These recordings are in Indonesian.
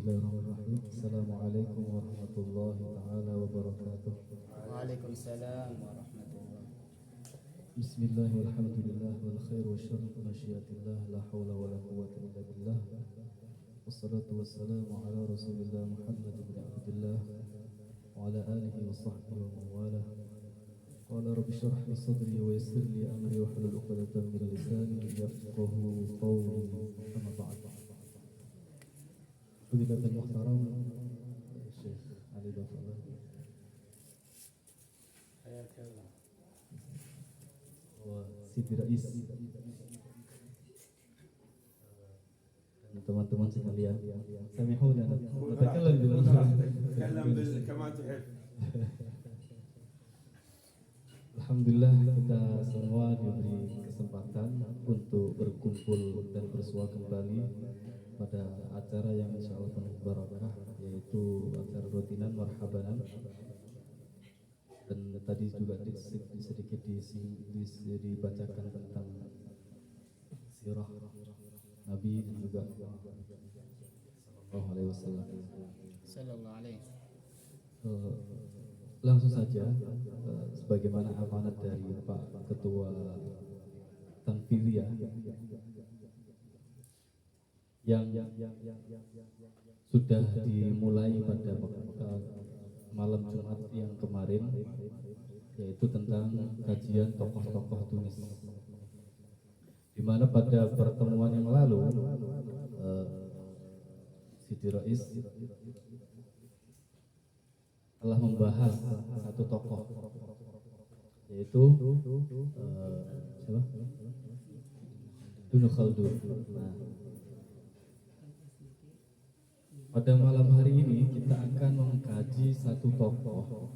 Bismillahirrahmanirrahim. Assalamualaikum warahmatullahi taala wabarakatuh. Waalaikumsalam warahmatullahi. Bismillah walhamdulillah wal khair wa syarr masyiatillah la haula wa la quwwata illa billah. Wassalatu wassalamu ala Rasulillah Muhammad bin Abdullah wa ala alihi wa sahbihi wa mawalah. Qala rabbi shrah li sadri wa yassir li amri wa hlul 'uqdatam min lisani yafqahu qawli. Amma ba'd. Fadilatul Muhtaram Syekh Ali Bafallah wa Siti Rais dan teman-teman sekalian, samihuna natakallam bil kama tuhib. Alhamdulillah kita semua diberi kesempatan untuk berkumpul dan bersua kembali pada acara yang insya Allah penuh barakah, yaitu acara rutinan marhabanan. Dan tadi juga sedikit dibacakan tentang sirah Nabi dan juga Sallallahu Alaihi Wasallam. Sallallahu alaihi. Langsung saja, sebagaimana amanat dari Pak Ketua Tanfidiyah yang sudah dimulai pada malam Jumat yang kemarin, yaitu tentang kajian tokoh-tokoh Tunis, di mana pada pertemuan yang lalu Siti Rais telah membahas satu tokoh, yaitu siapa? Ibnu Khaldun. Nah, pada malam hari ini kita akan mengkaji satu tokoh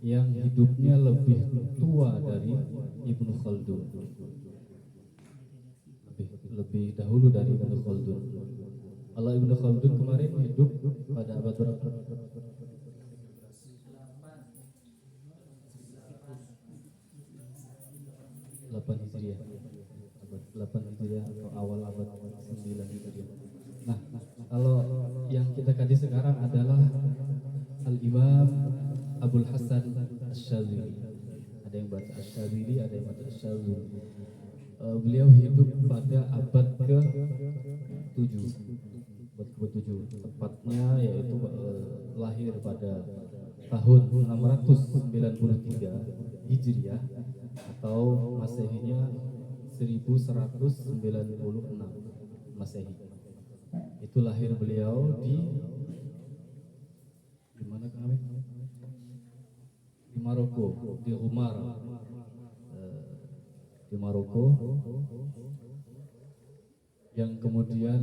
yang hidupnya lebih tua dari Ibnu Khaldun, lebih dahulu dari Ibnu Khaldun. Kalau Ibnu Khaldun kemarin hidup pada abad berapa? 8 Hijriah, abad 8 Hijriah atau awal abad 9 Hijriah. Nah, kalau yang kita kaji sekarang adalah Al-Imam Abul Hasan Asy-Syadzili. Ada yang baca Asy-Syadzili, ada yang baca Asy-Syadzili. Beliau hidup pada abad ke-7, tepatnya yaitu lahir pada tahun 693 Hijriah atau Masehinya 1196 Masehi. Itu lahir beliau di mana kami? Di Maroko, di Umar, di Maroko, yang kemudian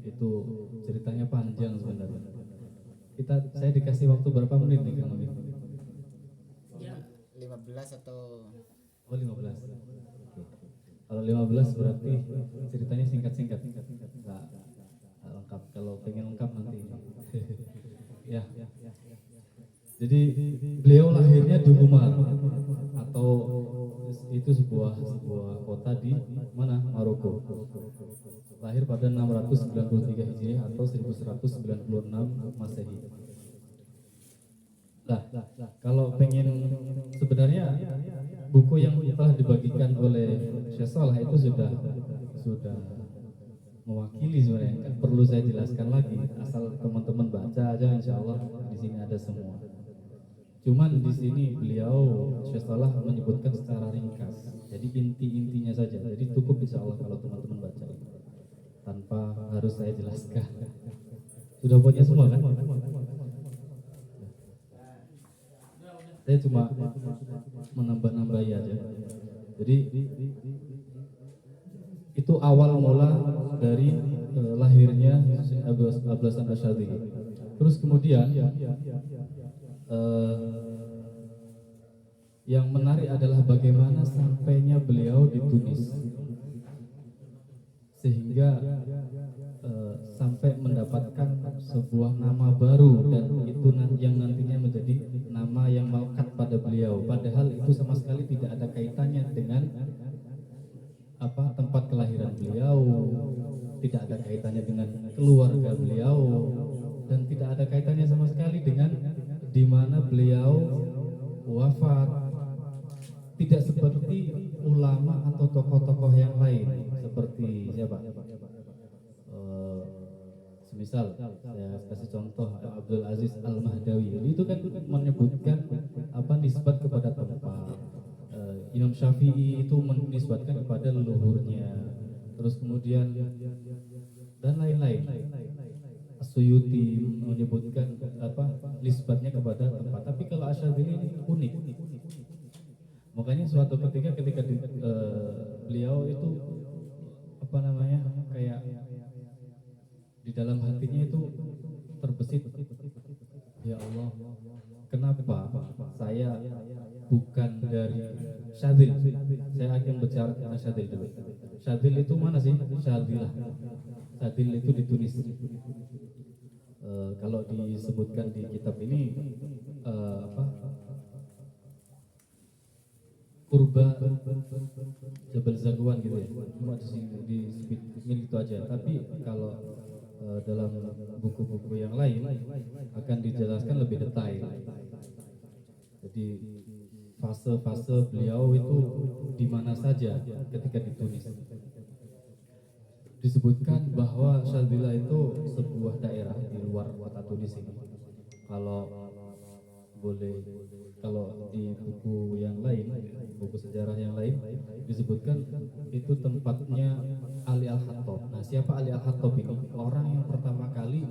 itu ceritanya panjang sebenarnya. Saya dikasih waktu berapa menit nih Kang Amin? Ya, 15 atau 15. Oke. Kalau 15 berarti ceritanya singkat-singkat. Nggak lengkap. Kalau pengen lengkap nanti. Ya. Jadi beliau lahirnya di Umar, atau itu sebuah kota di mana? Maroko. Lahir pada 693 Hijriah atau 1196 Masehi. Nah, kalau pengen, sebenarnya buku yang telah dibagikan oleh Syekh Salah itu sudah mewakili sebenarnya, nggak perlu saya jelaskan lagi, asal teman-teman baca aja, insya Allah di sini ada semua. Cuman di sini beliau Syekh Salah menyebutkan secara ringkas, jadi inti-intinya saja, jadi cukup insya Allah kalau teman-teman baca ini, tanpa harus saya jelaskan. Sudah punya semua kan? Saya cuma menambah-nambahi aja. Jadi itu awal mula dari lahirnya Abul Hasan Asy-Syadzili. Terus kemudian yang menarik adalah bagaimana sampainya beliau di Tunis, sehingga sampai mendapatkan sebuah nama baru, dan itu yang nantinya menjadi nama yang melekat pada beliau, padahal itu sama sekali tidak ada kaitannya dengan tempat kelahiran beliau, tidak ada kaitannya dengan keluarga beliau, ada kaitannya sama sekali dengan di mana beliau wafat. Tidak seperti ulama atau tokoh-tokoh yang lain seperti siapa? Semisal saya kasih contoh Abdul Aziz Al-Mahdawi, itu kan menyebutkan nisbat kepada tempat. Imam Syafi'i itu menisbatkan kepada leluhurnya. Terus kemudian dan lain-lain. As-Suyuti menyebutkan nisbatnya kepada tempat. Tapi kalau Asy'adzili ini unik. Makanya suatu ketika beliau itu kayak di dalam hatinya itu terbesit, ya Allah, kenapa saya bukan dari Syadzil? Saya akan bicara tentang Syadzil dulu. Syadzil itu mana sih? Syadzil itu di Tunis. Kalau disebutkan di kitab ini Kurba Jabal Zagwan gitu ya, cuma disebut itu aja. Tapi kalau dalam buku-buku yang lain akan dijelaskan lebih detail. Jadi fase-fase beliau itu di mana saja ketika di Tunis. Disebutkan bahwa Syadzila itu sebuah daerah di luar kota Tunis ini. Kalau di buku yang lain, buku sejarah yang lain disebutkan itu tempatnya Ali Al-Khattab. Nah, siapa Ali Al-Khattab ini? Orang yang pertama kali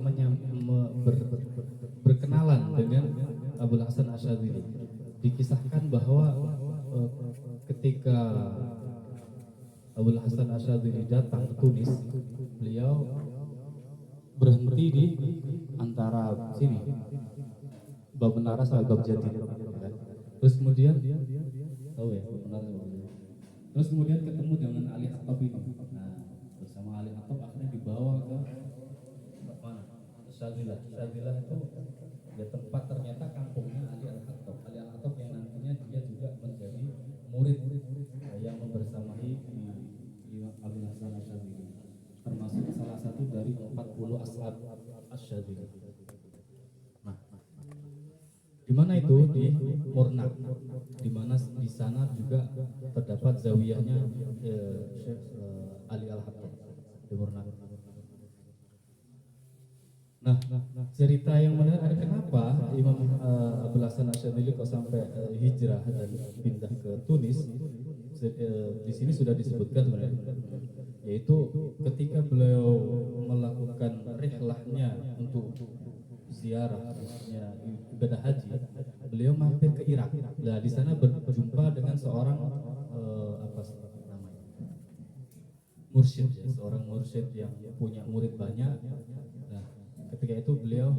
berkenalan dengan Abul Hasan Asy'adzili. Dikisahkan bahwa ketika Abul Hasan Asy'adzili datang ke Tunis, beliau berhenti di antara sini, Bab Menara sampai Bab Jati. Terus kemudian Terus kemudian ketemu dengan Ali Khattab ini. Nah, bersama Ali Khattab akhirnya dibawa ke mana? Syadzila. Syadzila itu ya tempat ternyata kampungnya Ali Al-Khattab. Ali Al-Khattab yang nantinya dia juga menjadi murid yang membersamai Imam Abul Hasan Asy'adzili. Termasuk salah satu dari 40 ashab Asy'adzili. Di mana itu? Di Murnak. Di mana di sana juga terdapat zawiyahnya Syekh Ali Al-Khattab di Murnak. Nah, cerita yang menarik ada kenapa Imam Abul Hasan Asy'adzili kok sampai hijrah dan pindah ke Tunis. Di sini sudah disebutkan sebenarnya, yaitu ketika beliau melakukan rihlahnya untuk ziarah, ibadah haji, beliau mampir ke Irak. Nah, di sana berjumpa dengan seorang mursyid, seorang mursyid yang punya murid banyak. Nah, ketika itu beliau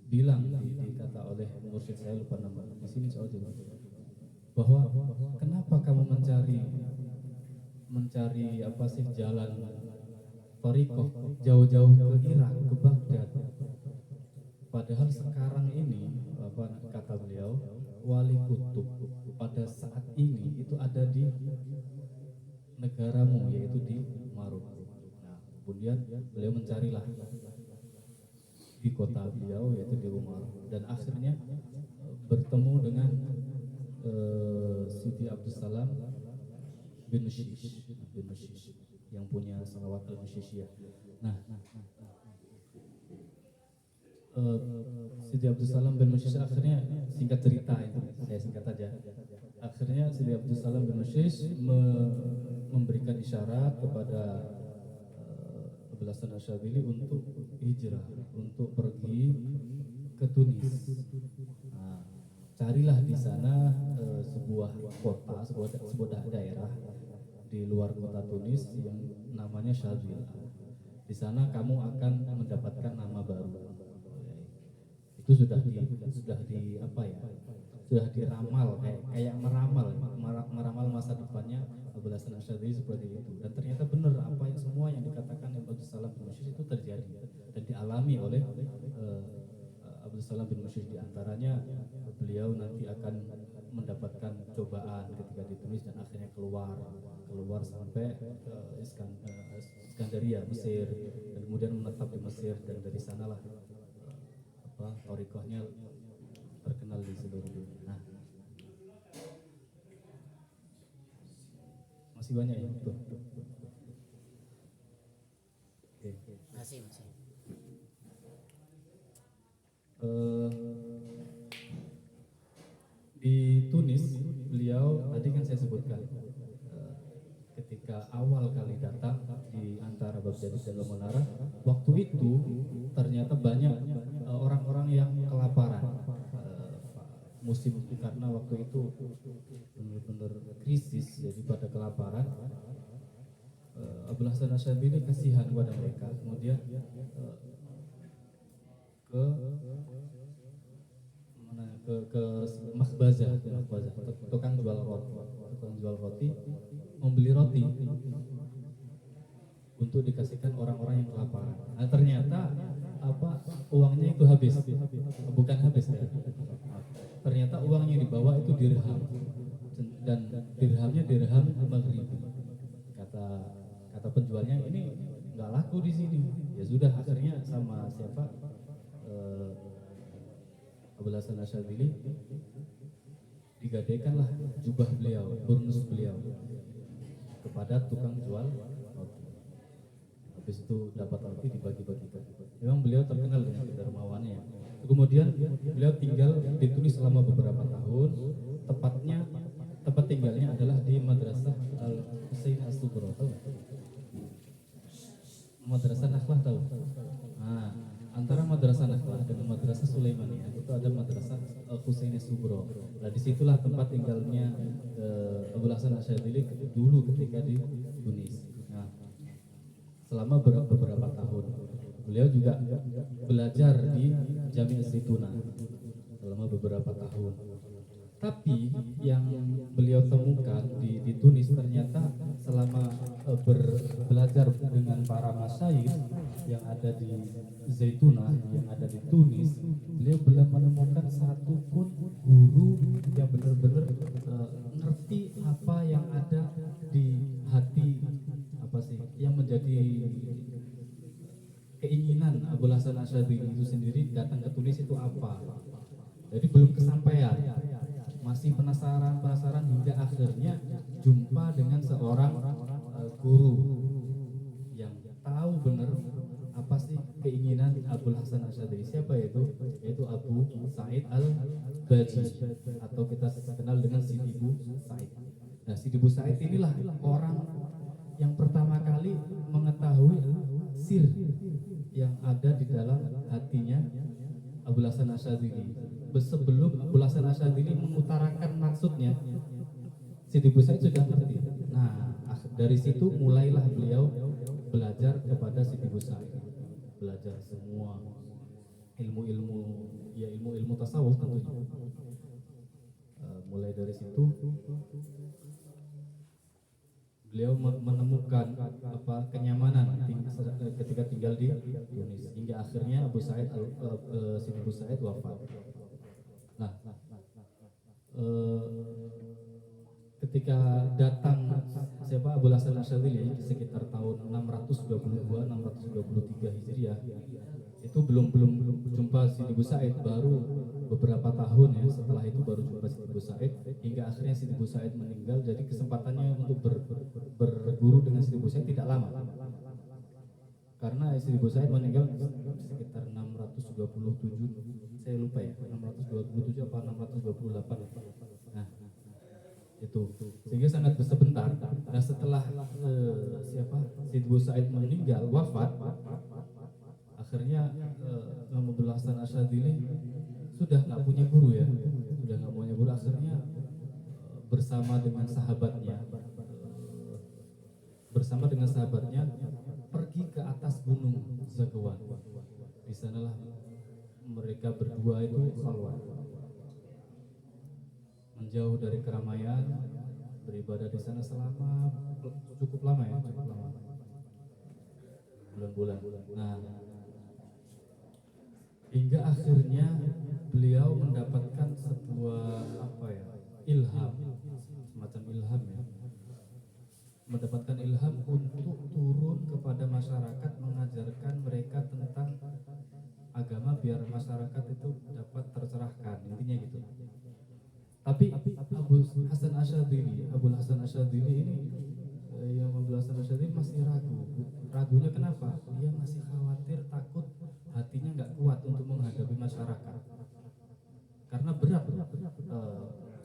dikata oleh mursyid, saya lupa nama di sini soalnya, bahwa kenapa kamu mencari jalan Thariqah jauh-jauh ke Irak, ke Baghdad. Padahal sekarang ini kata beliau, wali kutub pada saat ini itu ada di negaramu, yaitu di Maroko. Nah, kemudian beliau mencarilah di kota beliau, yaitu di Umar, dan akhirnya bertemu dengan Siti Abdul Salam bin Mushish yang punya salawat al-Mushishiyah. Nah, Siti Abdul Salam bin Mushish akhirnya, singkat cerita itu, saya singkat aja. Akhirnya Siti Abdul Salam bin Mushish memberikan isyarat kepada Abul Hasan Asy'adzili untuk hijrah, untuk pergi ke Tunis. Nah, carilah di sana sebuah kota, sebuah daerah di luar kota Tunis yang namanya Syadzila. Di sana kamu akan mendapatkan nama baru. Itu sudah diramal, kayak meramal masa depannya Abul Hasan Asy'adzili seperti itu. Dan ternyata benar apa yang semua yang dikatakan Abdul Salam bin Mushish itu terjadi dan dialami oleh Abdul Salam bin Mushish. Di antaranya beliau nanti akan mendapatkan cobaan ketika di Tunis dan akhirnya keluar sampai ke Iskandaria, Mesir, dan kemudian menetap di Mesir, dan dari sanalah thariqahnya terkenal di seluruh dunia. Nah, masih banyak ya. Tuh. Oke. Masih. Di Tunis beliau tadi kan saya sebutkan ketika awal kali datang di antara Bab Jadid dan Menara, waktu itu ternyata banyak orang-orang yang kelaparan musim itu, karena waktu itu benar-benar krisis, jadi pada kelaparan. Abul Hasan Asyadzili kasihan kepada mereka, kemudian ke Makhbazah, tukang jual roti membeli roti untuk dikasihkan orang-orang yang kelaparan. Nah, ternyata uangnya itu habis, bukan habis ya. Ternyata uang yang dibawa itu dirham, dan dirhamnya dirham Maghribi. Kata penjualnya, ini nggak laku di sini. Ya sudah, akhirnya sama siapa, Abul Hasan Asyadzili, digadaikanlah jubah beliau, burnus beliau kepada tukang jual roti. Habis itu dapat roti dibagi-bagikan. Memang beliau terkenal dengan kedermawannya. Kemudian beliau tinggal di Tunis selama beberapa tahun. Tempat tinggalnya adalah di Madrasah Al-Husain As-Sughra. Madrasah Nakhlah tahu? Nah, antara Madrasah Nakhlah dengan Madrasah Sulaimaniyah itu ada Madrasah Al-Husain As-Sughra. Nah, disitulah tempat tinggalnya Abul Hasan Asyadzili dulu ketika di Tunis. Nah, selama beberapa tahun beliau juga belajar di Jami' Az-Zaituna selama beberapa tahun. Tapi yang beliau temukan di Tunis, ternyata selama belajar dengan para masyayikh yang ada di Zaituna, yang ada di Tunis, beliau belum menemukan satu pun guru yang benar-benar ngerti apa yang ada di hati, apa sih yang menjadi keinginan Abul Hasan Asyadzili itu sendiri datang ke Tunis itu apa. Jadi belum kesampaian, masih penasaran hingga akhirnya jumpa dengan seorang guru yang tahu benar apa sih keinginan Abul Hasan Asyadzili. Siapa itu? Yaitu Abu Sa'id Al-Baji, atau kita kenal dengan Sidi Abu Sa'id. Nah, Sidi Abu Sa'id inilah orang yang pertama kali mengetahui sir yang ada di dalam hatinya Abul Hasan Asyadzili. Sebelum Abul Hasan Asyadzili mengutarakan maksudnya, Sidi Abu Sa'id sudah ngerti. Nah, dari situ mulailah beliau belajar kepada Sidi Abu Sa'id, belajar semua ilmu tasawuf tentunya. Mulai dari situ beliau menemukan kenyamanan ketika tinggal di Tunis, hingga akhirnya Sidi Abu Sa'id wafat. Nah, ketika datang Abul Hasan Asyadzili sekitar tahun 622-623 Hijriah, itu belum jumpa Sidi Abu Sa'id, baru beberapa tahun ya setelah itu baru jumpa Sidi Abu Sa'id, hingga akhirnya Sidi Abu Sa'id meninggal. Jadi kesempatannya untuk berguru dengan Sidi Abu Sa'id tidak lama, karena Sidi Abu Sa'id meninggal sekitar 627, saya lupa ya, 627 apa 628. Nah, itu sehingga sangat sebentar. Nah, setelah Sidi Abu Sa'id meninggal, wafat, akhirnya Abul Hasan Asyadzili sudah nggak punya guru ya, akhirnya bersama dengan sahabatnya pergi ke atas gunung Zagwan. Di sanalah mereka berdua itu khalwat, menjauh dari keramaian, beribadah di sana selama cukup lama, bulan-bulan. Nah, hingga akhirnya beliau mendapatkan sebuah Tapi Abu Hasan Asyadzili ini yang Abu Hasan Asyadzili masih ragu. Ragunya kenapa? Dia masih khawatir, takut, hatinya nggak kuat untuk menghadapi masyarakat. Karena berat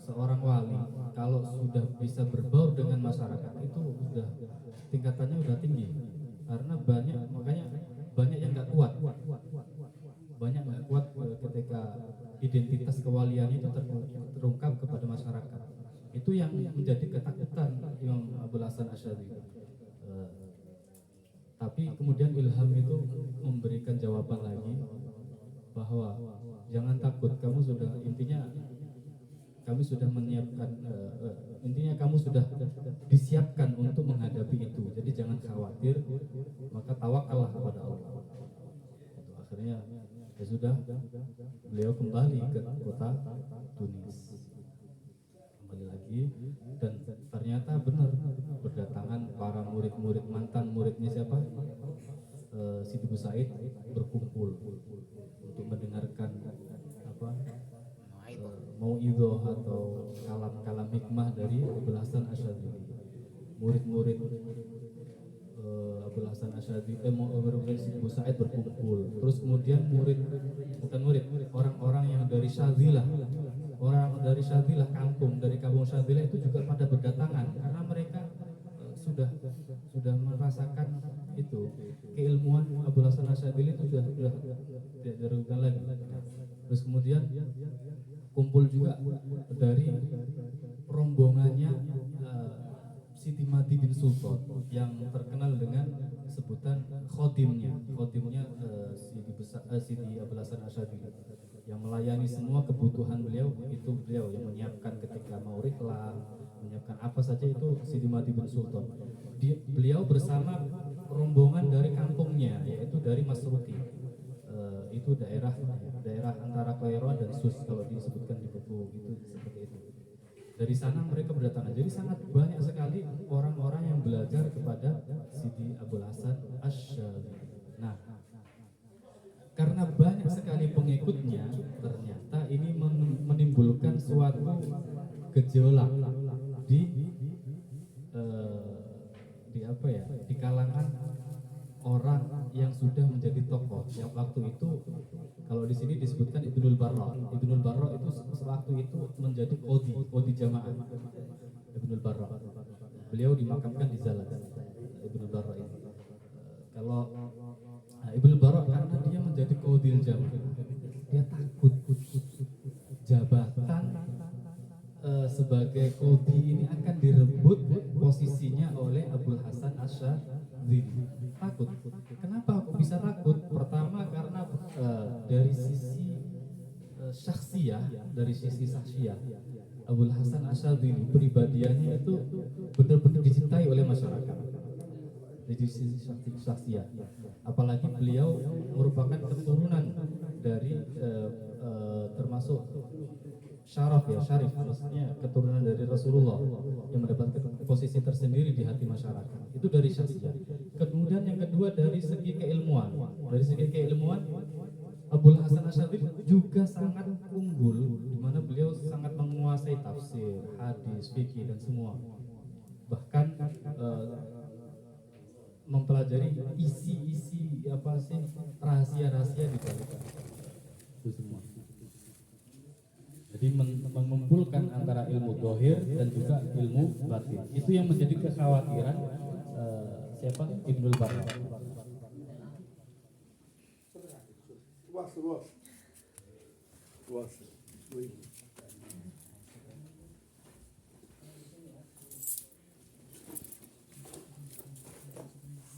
seorang wali kalau sudah bisa berbaur dengan masyarakat itu sudah tingkatannya udah tinggi. Karena makanya banyak yang nggak kuat. Banyak nggak kuat ketika identitas kewaliannya itu terungkap kepada masyarakat. Itu yang menjadi ketakutan Imam Abu Hasan Asyadzili. Tapi kemudian Ilham itu memberikan jawaban lagi bahwa jangan takut, kami sudah menyiapkan, intinya kamu sudah disiapkan untuk menghadapi itu. Jadi jangan khawatir, maka tawakallah kepada Allah. Itu akhirnya ya sudah, beliau kembali ke kota Tunis, kembali lagi, dan ternyata benar berdatangan para murid-murid, mantan muridnya siapa, Sidi Bu Said, berkumpul untuk mendengarkan mau'idhah atau kalam-kalam hikmah dari Abu Hasan Asyadzili. Murid-murid Abu Hasan Asyadzili, Sidi Bu Said berkumpul. Terus kemudian orang-orang yang dari Syadhilah, orang dari Syadhilah, dari kampung Syadhilah itu juga pada berdatangan karena mereka sudah merasakan itu keilmuan Abu Hasan Asyadzili itu sudah tidak diragukan lagi. Terus kemudian kumpul juga dari rombongannya Siti Madi bin Sultan yang terkenal dengan sebutan khodimnya Sidi Abu Hasan Asyadzili, yang melayani semua kebutuhan beliau. Itu beliau yang menyiapkan ketika mau rihlah, menyiapkan apa saja itu Sidi Madi bin Sultan. Beliau bersama rombongan dari kampungnya, yaitu dari Masruki. Itu daerah antara Kairouan dan Sus, kalau disebutkan di buku itu seperti itu. Dari sana mereka berdatangan. Jadi sangat banyak sekali orang-orang yang belajar kepada Sidi Abu Hasan Asyadzili. Nah, karena banyak sekali pengikutnya, ternyata ini menimbulkan suatu gejolak di kalangan orang yang sudah menjadi tokoh. Yang waktu itu kalau di sini disebutkan Ibnul Barra. Ibnul Barra itu sewaktu itu menjadi qadhi jamaah. Ibnul Barra. Beliau dimakamkan di Zalat. Ibnul Barra ini. Kalau Ibnul Barra karena dia menjadi qadhi jamaah, dia takut jabatan sebagai qadhi ini akan direbut posisinya oleh Abu Hasan Asyadzili. Takut. Kenapa aku bisa takut? Pertama karena dari sisi syakhsiyah, Abu Hasan Asyadzili pribadiannya itu benar-benar dicintai oleh masyarakat. Dari sisi syakhsiyah, apalagi beliau merupakan keturunan dari termasuk syarif, maksudnya keturunan dari Rasulullah yang mendapatkan posisi tersendiri di hati masyarakat. Itu dari syakhsiyah. Kemudian yang kedua dari segi keilmuan. Dari segi keilmuan, Abu Hasan Asyadzili juga sangat unggul, di mana beliau sangat menguasai tafsir, hadis, fikih dan semua. Bahkan mempelajari isi rahasia-rahasia di balik itu semua. Jadi mengumpulkan antara ilmu zahir dan juga ilmu batin. Itu yang menjadi kekhawatiran Ibnul Barra.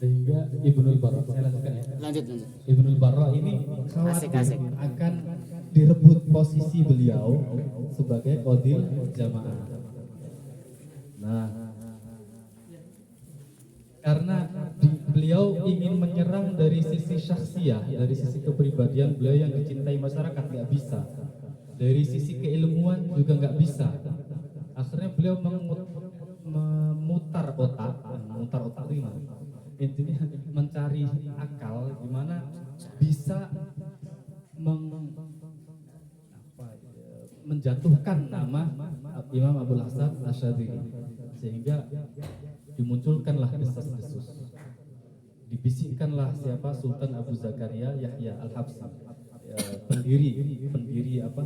Sehingga Ibnul Barra, saya lanjutkan ya. Lanjut. Ibnul Barra ini khawatir Asik. akan direbut posisi beliau sebagai qadhi jamaah. Nah, karena beliau ingin menyerang dari sisi syakhsiyah, dari sisi kepribadian beliau yang dicintai masyarakat, nggak bisa. Dari sisi keilmuan juga nggak bisa. Akhirnya beliau memutar otak itu intinya mencari akal gimana bisa menjatuhkan nama Imam Abul Hasan Asyadzili, sehingga dimunculkanlah desas-desus, dibisikkanlah siapa Sultan Abu Zakaria Yahya Al-Habsyi, pendiri apa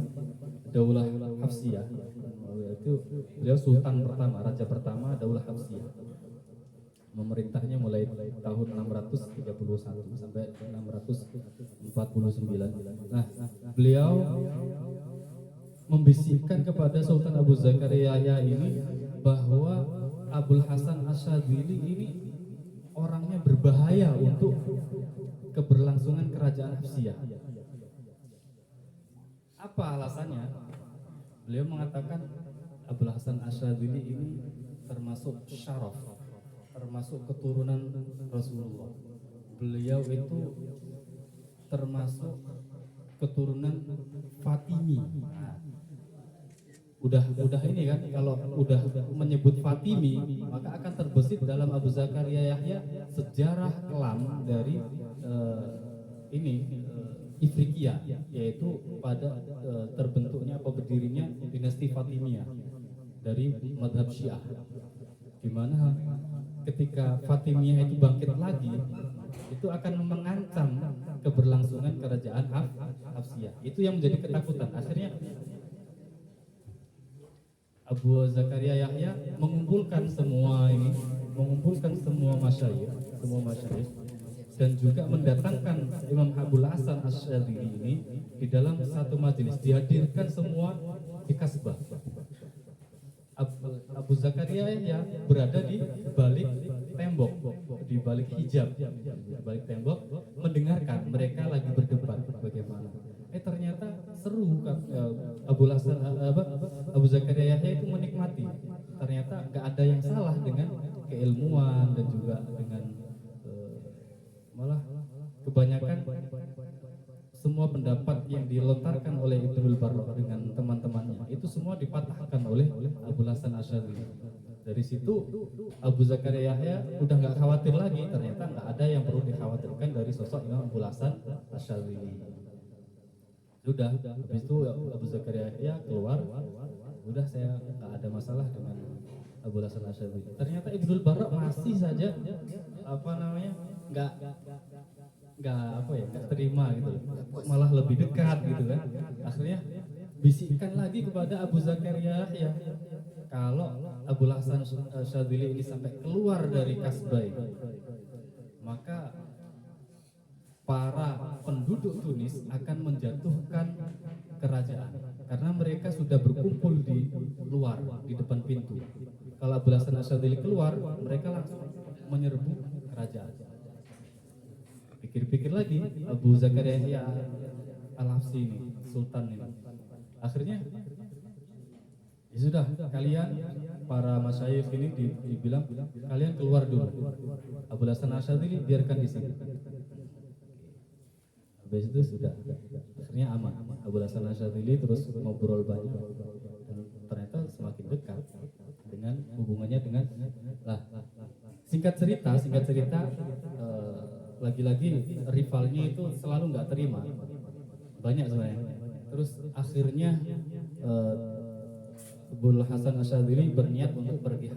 Daulah Hafsiyah. Itu beliau sultan pertama, raja pertama Daulah Hafsiyah. Memerintahnya mulai tahun 631 sampai 649. Nah, beliau membisikkan kepada Sultan Abu Zakaria ini bahwa Abul Hasan Asyadzili ini orangnya berbahaya untuk keberlangsungan kerajaan Hafsiyah. Apa alasannya? Beliau mengatakan Abul Hasan Asyadzili ini termasuk syaraf, termasuk keturunan Rasulullah. Beliau itu termasuk keturunan Fatimi. Nah, udah ini kan, kalau udah menyebut Fatimi maka akan terbesit dalam Abu Zakaria Yahya sejarah kelam dari Ifriqiya, yaitu pada terbentuknya atau berdirinya dinasti Fatimiyah dari madhab Syiah, di mana ketika Fatimiyah itu bangkit lagi, itu akan mengancam keberlangsungan kerajaan Hafsiyah. Itu yang menjadi ketakutan. Akhirnya Abu Zakaria Yahya mengumpulkan semua masyayikh, dan juga mendatangkan Imam Abul Hasan Asyadzili ini di dalam satu majelis, dihadirkan semua di Kasbah. Abu Zakaria ya berada di balik tembok, di balik hijab, di balik tembok, mendengarkan mereka lagi berdebat bagaimana. Ternyata seru kan. Abu Zakaria Yahya itu menikmati. Ternyata nggak ada yang salah dengan keilmuan dan juga dengan malah kebanyakan semua pendapat yang dilontarkan oleh Ibnul Barrah dengan teman-temannya itu semua dipatahkan oleh Abul Hasan Asyadzili. Dari situ Abu Zakaria Yahya udah nggak khawatir lagi, ternyata nggak ada yang perlu dikhawatirkan dari sosok Imam Abul Hasan Asyadzili. Sudah, habis itu Abu Zakaria Yahya keluar, udah saya nggak ada masalah dengan Abul Hasan Asyadzili. Ternyata Ibnul Barrah masih saja nggak terima gitu, malah lebih dekat gitu kan. Akhirnya bisikkan lagi kepada Abu Zakaria ya, kalau Abul Hasan Asyadzili ini sampai keluar dari Kasbah, maka para penduduk Tunis akan menjatuhkan kerajaan, karena mereka sudah berkumpul di luar di depan pintu. Kalau Abul Hasan Asyadzili keluar, mereka langsung menyerbu kerajaan. Pikir-pikir lagi Abu Zakaria Al-Habsyi ini, sultan ini. Akhirnya ya sudah, kalian para masyayikh ini dibilang kalian keluar dulu. Abul Hasan Asyadzili biarkan di sini. Habis itu sudah, akhirnya aman. Abul Hasan Asyadzili terus ngobrol banyak dan ternyata semakin dekat dengan hubungannya dengan singkat cerita lagi-lagi rivalnya itu selalu nggak terima, banyak sebenarnya. Terus akhirnya Abul Hasan Asyadzili berniat untuk pergi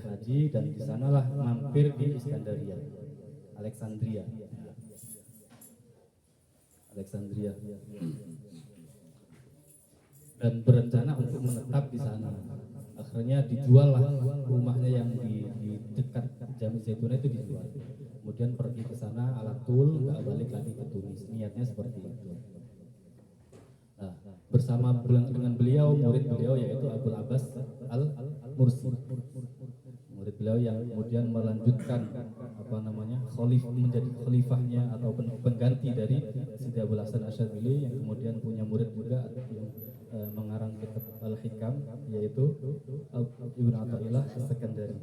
haji dan di sanalah mampir di Iskandaria, Alexandria, dan berencana untuk menetap di sana. Akhirnya dijual lah rumahnya yang di dekat Jami Zaitun itu dijual. Kemudian pergi ke sana ala tul, nggak balik lagi ke Tunis. Niatnya seperti itu. Nah, bersama dengan beliau, murid beliau yaitu Abul Abbas Al-Mursi. Murid beliau yang kemudian melanjutkan menjadi khalifahnya atau pengganti dari Sidi Abul Hasan Asyadzili, yang kemudian punya murid juga yang mengarang kitab Al-Hikam, yaitu Ibnu Athaillah As-Sakandari.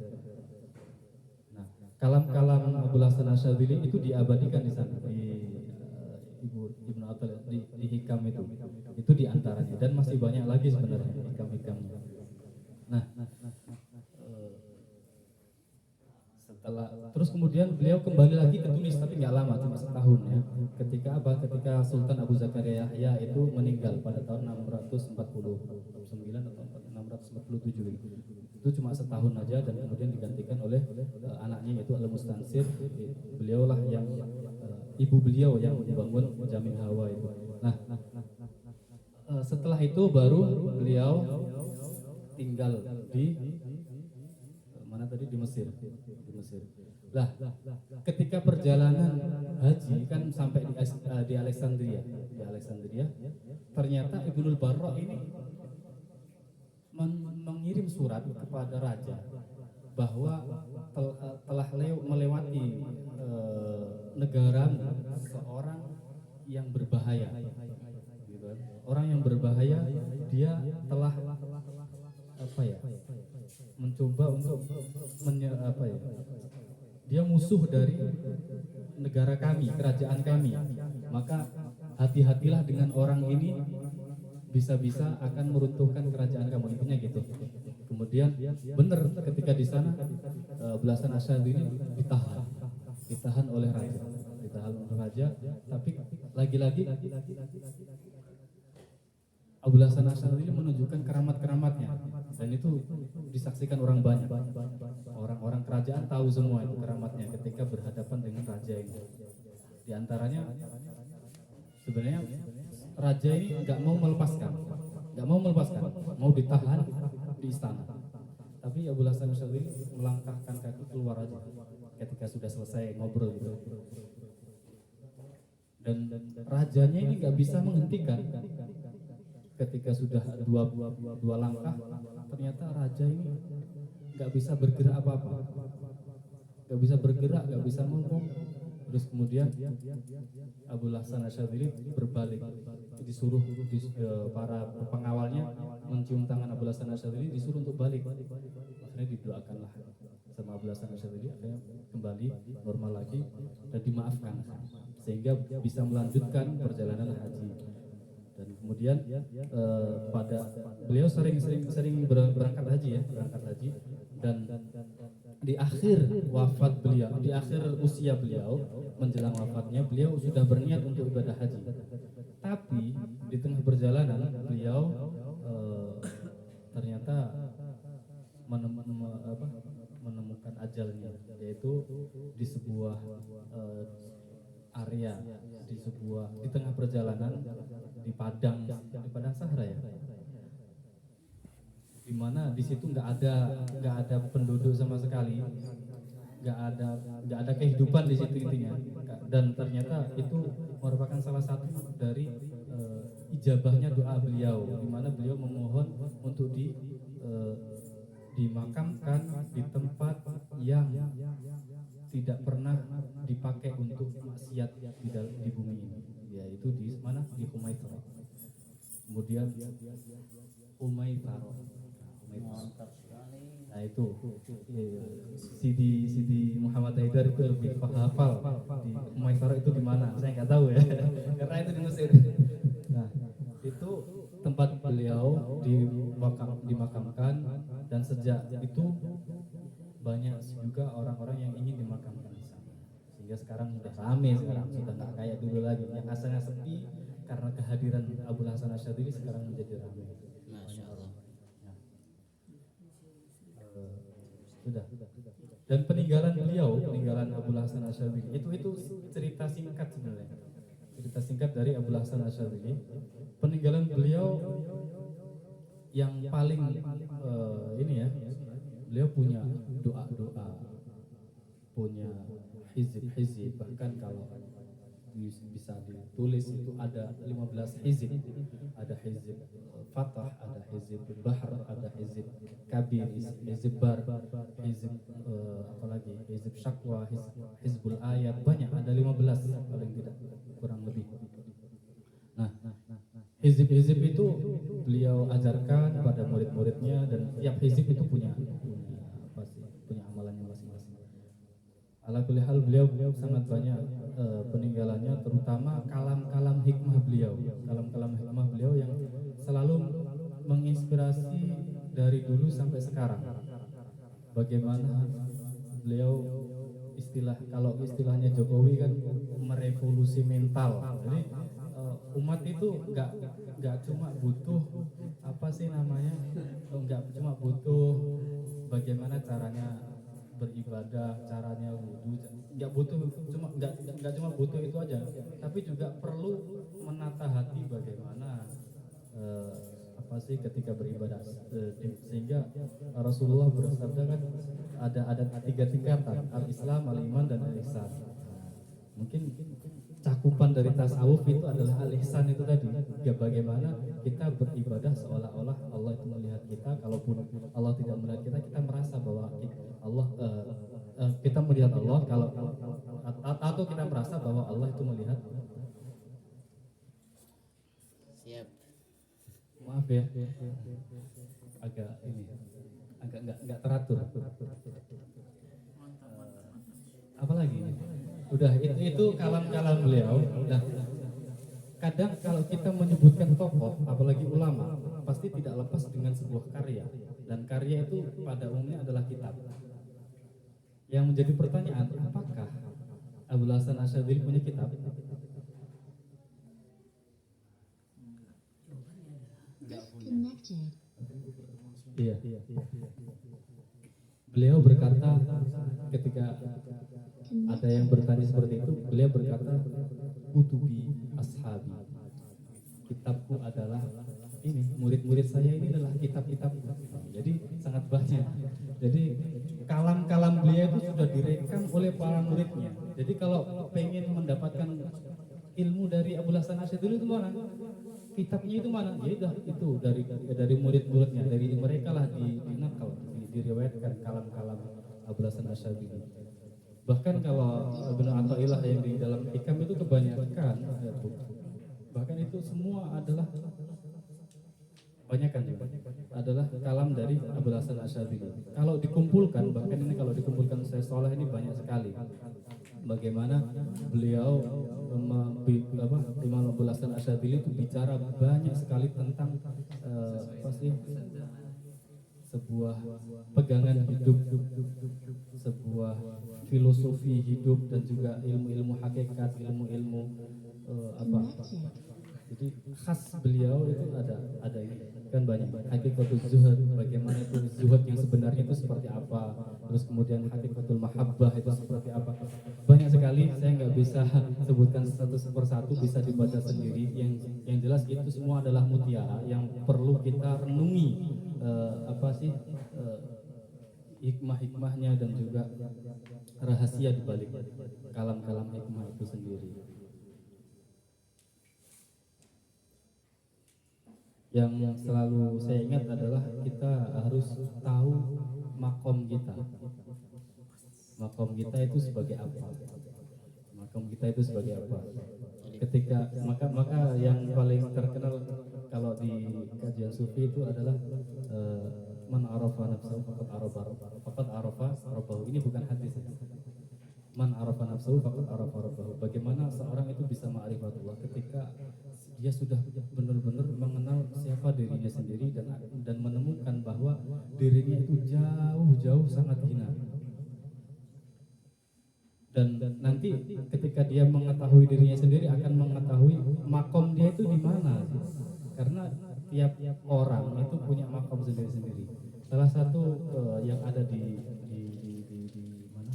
Nah, kalam-kalam Abul Hasan Asyadzili itu diabadikan di sana di Ibnu Athaillah di Hikam itu diantaranya, dan masih banyak lagi sebenarnya hikam-hikamnya. Nah, terus kemudian kemudian beliau kembali lagi ke Tunis, tapi nggak lama, cuma setahun ya. Ketika Sultan Abu Zakaria Yahya itu meninggal pada tahun 649 atau 647 gitu. Itu cuma setahun aja, dan kemudian digantikan oleh anaknya, yaitu Al-Mustansir. Beliaulah yang ibu beliau yang membangun Jamin Hawa itu. Nah, setelah itu baru beliau tinggal di mana tadi, di Mesir. Lah, ketika perjalanan haji kan sampai di Alexandria, ternyata Ibnul Barra ini mengirim surat kepada raja bahwa telah melewati negara seorang yang berbahaya, gitu kan. Orang yang berbahaya, dia telah mencoba untuk dia musuh dari negara kami, kerajaan kami. Maka hati-hatilah dengan orang ini, bisa-bisa akan meruntuhkan kerajaan kamu, intinya gitu. Kemudian benar, ketika di sana belasan Asy'ari ini ditahan oleh raja, tapi lagi-lagi Abu Hasan Asy'ari menunjukkan keramat-keramatnya, dan itu disaksikan orang banyak. Orang-orang kerajaan tahu semua itu keramatnya ketika berhadapan dengan raja ini. Di antaranya sebenarnya raja ini nggak mau melepaskan, mau ditahan di istana. Tapi Abu Hasan Asy'ari melangkahkan kaki keluar aja ketika sudah selesai ngobrol gitu. Dan rajanya ini nggak bisa menghentikan. Ketika sudah dua langkah, ternyata raja ini nggak bisa bergerak apa-apa, nggak bisa ngomong. Terus kemudian Abu Hasan Asy'ari berbalik, disuruh para pengawalnya mencium tangan Abu Hasan Asy'ari, disuruh untuk balik. Akhirnya didoakanlah sama Abu Hasan Asy'ari, akhirnya kembali normal lagi dan dimaafkan, sehingga bisa melanjutkan perjalanan haji. Dan kemudian pada beliau sering berangkat haji, dan di akhir wafat beliau, di akhir usia beliau, menjelang wafatnya, beliau sudah berniat untuk ibadah haji. Tapi di tengah perjalanan beliau ternyata menemukan ajalnya, yaitu di sebuah area, di tengah perjalanan di Padang Sahara ya, di mana di situ nggak ada penduduk sama sekali, nggak ada kehidupan di situ intinya. Dan ternyata itu merupakan salah satu dari ijabahnya doa beliau, di mana beliau memohon untuk dimakamkan di tempat yang tidak pernah dipakai untuk maksiat di bumi ini, yaitu di mana, di Humaitara. Kemudian Humaitara. Nah itu Sidi Muhammad Haidar itu lebih hafal di Humaitara itu di mana, saya nggak tahu ya karena itu di Mesir. Nah itu tempat beliau dimakamkan, dan sejak itu banyak juga orang-orang yang ingin dimakamkan di sana, sehingga sekarang sudah ramai, sudah nggak kayak dulu lagi yang asalnya sepi karena kehadiran Abu Hasan Asy'ari sekarang menjadi ramai. Masya Allah. Sudah. Dan peninggalan Abu Hasan Asy'ari itu cerita singkat sebenarnya, cerita singkat dari Abu Hasan Asy'ari. Peninggalan beliau yang paling beliau punya doa-doa, punya hizib, bahkan kalau bisa ditulis itu ada 15 hizib. Ada hizib Fatah, ada hizib Bahr, ada hizib Kabir, hizib Bar, hizib apalagi hizib Syakwa, hizbul Ayat, banyak, ada 15 paling tidak, kurang lebih. Nah, hizib-hizib itu beliau ajarkan pada murid-muridnya, dan tiap hizib itu punya amalannya masing-masing. Ala kulli hal beliau sangat banyak peninggalannya, terutama kalam-kalam hikmah beliau yang selalu menginspirasi dari dulu sampai sekarang. Bagaimana beliau kalau istilahnya Jokowi kan merevolusi mental. Jadi umat itu nggak cuma butuh apa sih namanya, nggak cuma butuh bagaimana caranya beribadah, caranya wudhu, nggak cuma butuh itu aja, tapi juga perlu menata hati bagaimana apa sih ketika beribadah, sehingga Rasulullah bersabda kan ada 3 tingkatan, al-Islam, al-Iman, dan al-Ihsan. Mungkin cakupan dari tasawuf itu adalah al-ihsan itu tadi, ya bagaimana kita beribadah seolah-olah Allah itu melihat kita, kalaupun Allah tidak melihat kita, kita merasa bahwa Allah kita melihat Allah, atau kita merasa bahwa Allah itu melihat. Siap. Maaf ya, agak nggak teratur. Apalagi udah itu kalam-kalam beliau. Udah, kadang kalau kita menyebutkan tokoh, apalagi ulama, pasti tidak lepas dengan sebuah karya, dan karya itu pada umumnya adalah kitab. Yang menjadi pertanyaan, apakah Abul Hasan Asyadzili punya kitab? Iya. Beliau berkata ketika ada yang bertanya seperti itu, beliau berkata, kutubi ashabi, kitabku adalah ini, murid-murid saya ini adalah kitab-kitab. Jadi sangat banyak. Jadi kalam-kalam beliau itu sudah direkam oleh para muridnya. Jadi kalau pengen mendapatkan ilmu dari Abul Hasan Asyadzili itu mana? Kitabnya itu mana? Ya itu dari murid-muridnya, dari mereka lah dinakal, diriwayatkan kalam-kalam Abul Hasan Asyadzili. Bahkan kalau Ibnu Athaillah yang di dalam Hikam itu kebanyakan, bahkan itu semua adalah kebanyakan juga adalah kalam dari Abul Hasan Asyadzili. Kalau dikumpulkan, bahkan ini kalau dikumpulkan saya seolah ini banyak sekali. Bagaimana beliau Imam Abul Hasan Asyadzili itu bicara banyak sekali tentang apa sih, sebuah pegangan hidup, sebuah filosofi hidup, dan juga ilmu-ilmu hakikat, ilmu-ilmu apa. Jadi khas beliau itu ada ini kan banyak. Hakikatul zuhud, bagaimana itu zuhud yang sebenarnya itu seperti apa, terus kemudian hakikatul mahabbah itu seperti apa. Banyak sekali, saya nggak bisa sebutkan satu persatu, bisa dibaca sendiri. Yang jelas itu semua adalah mutiara yang perlu kita renungi, apa sih hikmah-hikmahnya dan juga rahasia di balik kalam-kalam hikmah itu sendiri. Yang selalu saya ingat adalah kita harus tahu makom kita. Makom kita itu sebagai apa? Makom kita itu sebagai apa? Ketika maka yang paling terkenal kalau di kajian sufi itu adalah man arafa nafsahu faqad arafa rabbahu. Ini bukan hadis. Man arafa nafsahu faqad arafa rabbahu. Bagaimana seorang itu bisa ma'rifatullah ketika dia sudah benar-benar mengenal siapa dirinya sendiri dan menemukan bahwa dirinya itu jauh sangat hina. Dan nanti ketika dia mengetahui dirinya sendiri akan mengetahui makom dia itu di mana. Karena tiap orang itu punya makom sendiri-sendiri. Salah satu yang ada di mana?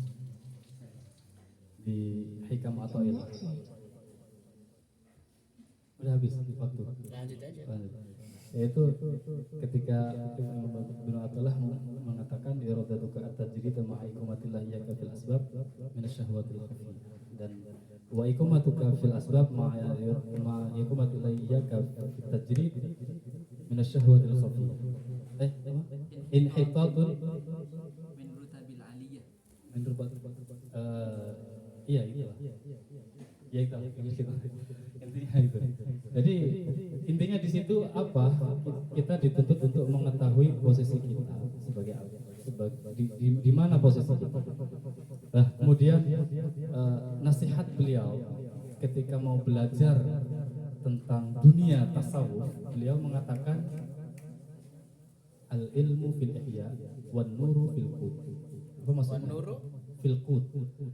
Di Hikam Athaillah. Udah habis waktu. Lanjut aja. Yaitu ketika Ibnu Athaillah mengatakan iradatuka at-tajrid ma'a iqamatillah iyyaka fil asbab min asyahwatil khafiyah, dan wa iqamatuka fil asbab ma'a iqamatillah iyyaka fit tajrid min asyahwatil khafiyah. Inhitatun min rutabil aliyah. min rubat iya ya itu intinya itu. Jadi intinya di situ apa? Kita dituntut untuk mengetahui posisi kita sebagai apa, di mana posisi kita. Nah, kemudian nasihat beliau ketika mau belajar tentang dunia tasawuf, beliau mengatakan Al ilmu fil ihya wan nuru fil qut. Apa maksudnya? Wanuru Fil qut.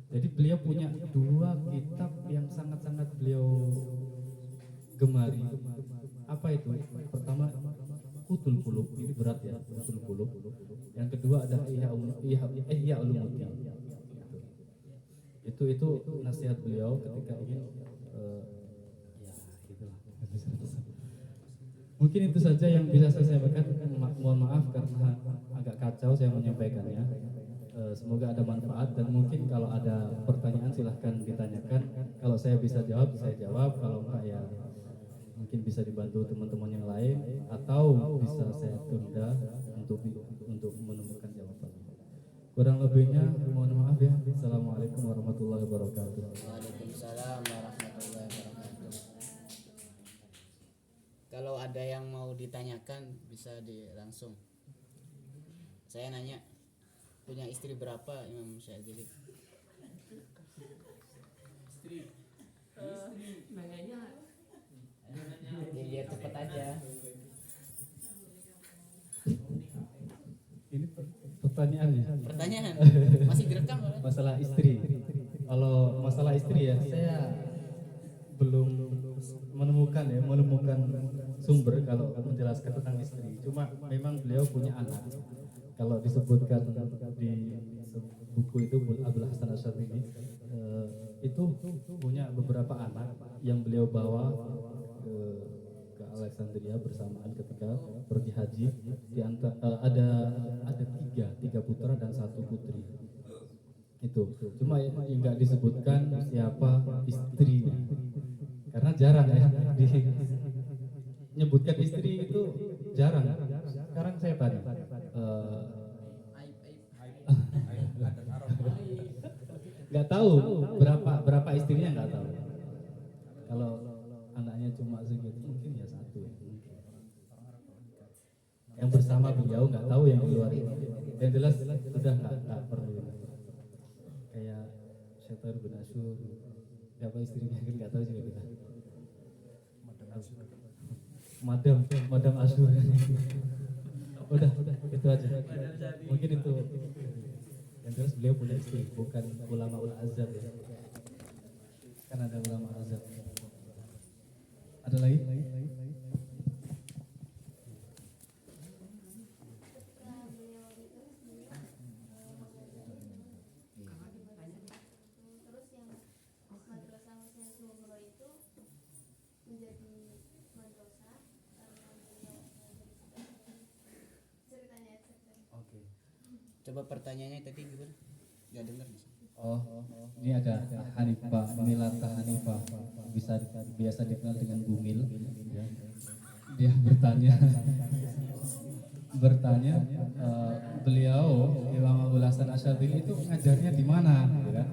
Jadi beliau punya dua kitab yang sangat-sangat beliau gemari. Apa itu? Pertama Qutul Qulub, ini berat ya, Qutul Qulub. Yang kedua ada Ihya Ulumuddin. Itu nasihat beliau ketika ingin ya gitulah. Mungkin itu saja yang bisa saya sampaikan. Mohon maaf karena agak kacau saya menyampaikannya. Semoga ada manfaat dan mungkin kalau ada pertanyaan silahkan ditanyakan. Kalau saya bisa jawab, saya jawab. Kalau enggak ya mungkin bisa dibantu teman-teman yang lain atau bisa saya tunda untuk menemukan jawabannya. Kurang lebihnya mohon maaf ya. Assalamualaikum warahmatullahi wabarakatuh. Waalaikumsalam warahmatullahi wabarakatuh. Kalau ada yang mau ditanyakan bisa langsung. Saya nanya, punya istri berapa Imam Syadzili? Nanyanya Ya, biar cepet aja. Ini pertanyaan ya. Pertanyaan masih direkam kan? Masalah istri. Kalau masalah istri ya, saya belum menemukan sumber kalau menjelaskan tentang istri. Cuma memang beliau punya anak. Kalau disebutkan di buku itu Abul Hasan Asyadzili itu punya beberapa anak yang beliau bawa ke Alexandria bersamaan ketika pergi haji. Di ada tiga putra dan satu putri. Itu cuma yang nggak disebutkan siapa istrinya karena jarang ya menyebutkan istri itu jarang. Sekarang saya tanya nggak tahu berapa istrinya, nggak tahu. Kalau anaknya cuma segitu mungkin ya satu ya. Yang bersama beliau nggak tahu yang di luar itu. Yang jelas sudah nggak perlu. Kayak Syaitan bin Asyur, siapa istrinya kan nggak tahu juga kita. Madam Asyur. Udah itu aja. Mungkin itu. Yang jelas beliau punya istri, bukan ulama azab ya. Kan ada ulama azab. Ada lagi? Terus yang madrasah Husain Sumro itu menjadi madrasah karena beliau ceritanya etc. Oke. Coba pertanyaannya tadi gimana? Gak dengar. Oh, ini ada Hanifah, Milata Hanifah, biasa dikenal dengan Bumil. Ya. Dia bertanya, beliau Imam Abul Hasan Asyadzili itu ngajarnya di mana? Gitu kan?